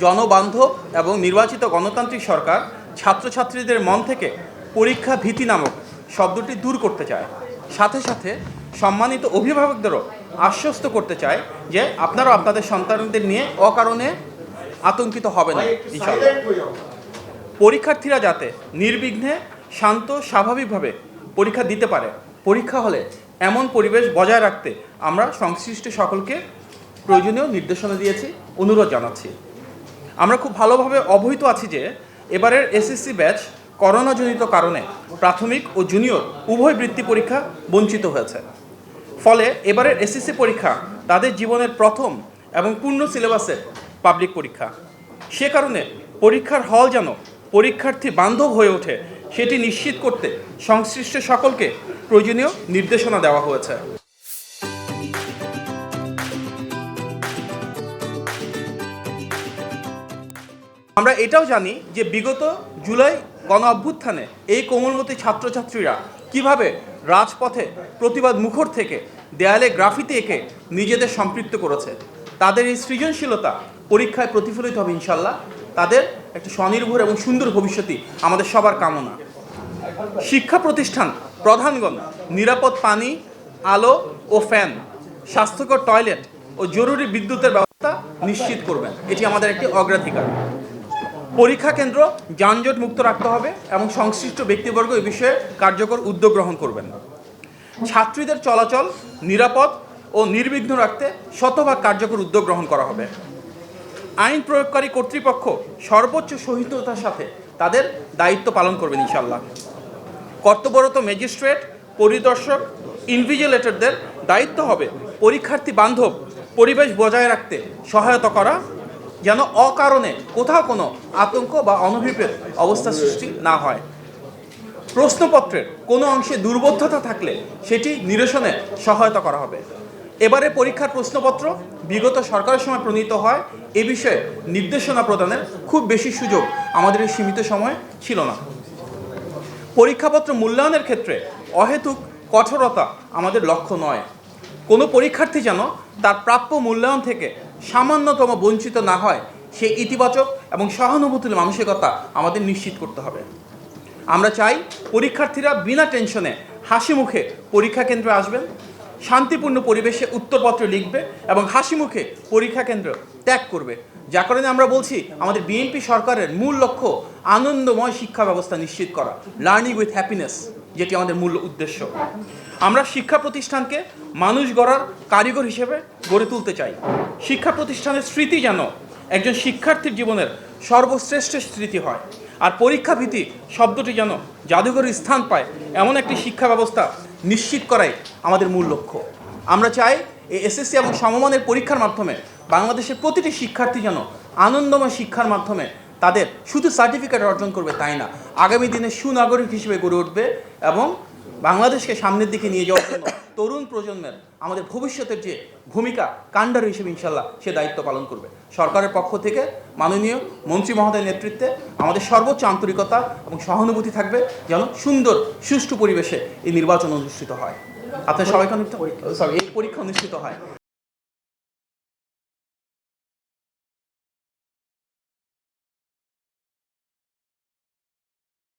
জনবান্ধব এবং নির্বাচিত গণতান্ত্রিক সরকার ছাত্রছাত্রীদের মন থেকে পরীক্ষা ভীতি নামক শব্দটি দূর করতে চায়। সাথে সাথে সম্মানিত অভিভাবকদেরও আশ্বস্ত করতে চায় যে আপনারা আপনাদের সন্তানদের নিয়ে অকারণে আতঙ্কিত হবে না। ইনশাআল্লাহ পরীক্ষার্থীরা যাতে নির্বিঘ্নে শান্ত স্বাভাবিকভাবে পরীক্ষা দিতে পারে, পরীক্ষা হলে এমন পরিবেশ বজায় রাখতে আমরা সংশ্লিষ্ট সকলকে প্রয়োজনীয় নির্দেশনা দিয়েছি, অনুরোধ জানাচ্ছি। আমরা খুব ভালোভাবে অবহিত আছি যে এবারের এসএসসি ব্যাচ করোনাজনিত কারণে প্রাথমিক ও জুনিয়র উভয় বৃত্তি পরীক্ষা বঞ্চিত হয়েছে। ফলে এবারের এসএসসি পরীক্ষা তাদের জীবনের প্রথম এবং পূর্ণ সিলেবাসের পাবলিক পরীক্ষা। সে কারণে পরীক্ষার হল যেন পরীক্ষার্থী বান্ধব হয়ে ওঠে সেটি নিশ্চিত করতে সংশ্লিষ্ট সকলকে প্রয়োজনীয় নির্দেশনা দেওয়া হয়েছে। আমরা এটাও জানি যে বিগত জুলাই গণ অভ্যুত্থানে এই কোমলমতি ছাত্রছাত্রীরা কিভাবে রাজপথে প্রতিবাদ মুখর থেকে দেয়ালে গ্রাফিতি এঁকে নিজেদের সম্পৃক্ত করেছে। তাদের এই সৃজনশীলতা পরীক্ষায় প্রতিফলিত হবে ইনশাল্লাহ। তাদের একটি স্বনির্ভর এবং সুন্দর ভবিষ্যৎই আমাদের সবার কামনা। শিক্ষা প্রতিষ্ঠান প্রধানগণ নিরাপদ পানি, আলো ও ফ্যান, স্বাস্থ্যকর টয়লেট ও জরুরি বিদ্যুতের ব্যবস্থা নিশ্চিত করবেন, এটি আমাদের একটি অগ্রাধিকার। পরীক্ষা কেন্দ্র যানজট মুক্ত রাখতে হবে এবং সংশ্লিষ্ট ব্যক্তিবর্গ এ বিষয়ে কার্যকর উদ্যোগ গ্রহণ করবেন। ছাত্রীদের চলাচল নিরাপদ ও নির্বিঘ্ন রাখতে শতভাগ কার্যকর উদ্যোগ গ্রহণ করা হবে। আইন প্রয়োগকারী কর্তৃপক্ষ সর্বোচ্চ সহিষ্ণুতার সাথে তাদের দায়িত্ব পালন করবেন ইনশাআল্লাহ। কর্তব্যরত ম্যাজিস্ট্রেট, পরিদর্শক, ইনভিজিলেটরদের দায়িত্ব হবে পরীক্ষার্থী বান্ধব পরিবেশ বজায় রাখতে সহায়তা করা, যেন অকারণে কোথাও কোনো আতঙ্ক বা অনভিপ্রেত অবস্থা সৃষ্টি না হয়। প্রশ্নপত্রের কোনো অংশে দুর্বোধ্যতা থাকলে সেটি নিরসনে সহায়তা করা হবে। এবারে পরীক্ষার প্রশ্নপত্র বিগত সরকারের সময় প্রণীত হয়, এ বিষয়ে নির্দেশনা প্রদানের খুব বেশি সুযোগ আমাদের এই সীমিত সময় ছিল না। পরীক্ষাপত্র মূল্যায়নের ক্ষেত্রে অহেতুক কঠোরতা আমাদের লক্ষ্য নয়। কোনো পরীক্ষার্থী যেন তার প্রাপ্য মূল্যায়ন থেকে সামান্যতম বঞ্চিত না হয়, সেই ইতিবাচক এবং সহানুভূতির মানসিকতা আমাদের নিশ্চিত করতে হবে। আমরা চাই পরীক্ষার্থীরা বিনা টেনশনে হাসি মুখে পরীক্ষা কেন্দ্রে আসবেন, শান্তিপূর্ণ পরিবেশে উত্তরপত্র লিখবে এবং হাসি মুখে পরীক্ষা কেন্দ্র ত্যাগ করবে। যার কারণে আমরা বলছি আমাদের বিএনপি সরকারের মূল লক্ষ্য আনন্দময় শিক্ষা ব্যবস্থা নিশ্চিত করা, লার্নিং উইথ হ্যাপিনেস, যেটি আমাদের মূল উদ্দেশ্য। আমরা শিক্ষা প্রতিষ্ঠানকে মানুষ গড়ার কারিগর হিসেবে গড়ে তুলতে চাই। শিক্ষা প্রতিষ্ঠানের স্মৃতি যেন একজন শিক্ষার্থীর জীবনের সর্বশ্রেষ্ঠ স্মৃতি হয়, আর পরীক্ষা ভীতি শব্দটি যেন জাদুঘরে স্থান পায়, এমন একটি শিক্ষা ব্যবস্থা নিশ্চিত করাই আমাদের মূল লক্ষ্য। আমরা চাই এই এসএসসি এবং সমমানের পরীক্ষার মাধ্যমে বাংলাদেশের প্রতিটি শিক্ষার্থী যেন আনন্দময় শিক্ষার মাধ্যমে তাদের শুধু সার্টিফিকেট অর্জন করবে তাই না, আগামী দিনে সুনাগরিক হিসেবে গড়ে উঠবে এবং বাংলাদেশকে সামনের দিকে নিয়ে যাওয়ার জন্য তরুণ প্রজন্মের আমাদের ভবিষ্যতের যে ভূমিকা কাণ্ডার হিসেবে ইনশাল্লাহ সে দায়িত্ব পালন করবে। সরকারের পক্ষ থেকে মাননীয় মন্ত্রী মহোদয়ের নেতৃত্বে আমাদের সর্বোচ্চ আন্তরিকতা এবং সহানুভূতি থাকবে যেন সুন্দর সুষ্ঠু পরিবেশে এই নির্বাচন অনুষ্ঠিত হয়, আপনার সবাইকে এই পরীক্ষা অনুষ্ঠিত হয়।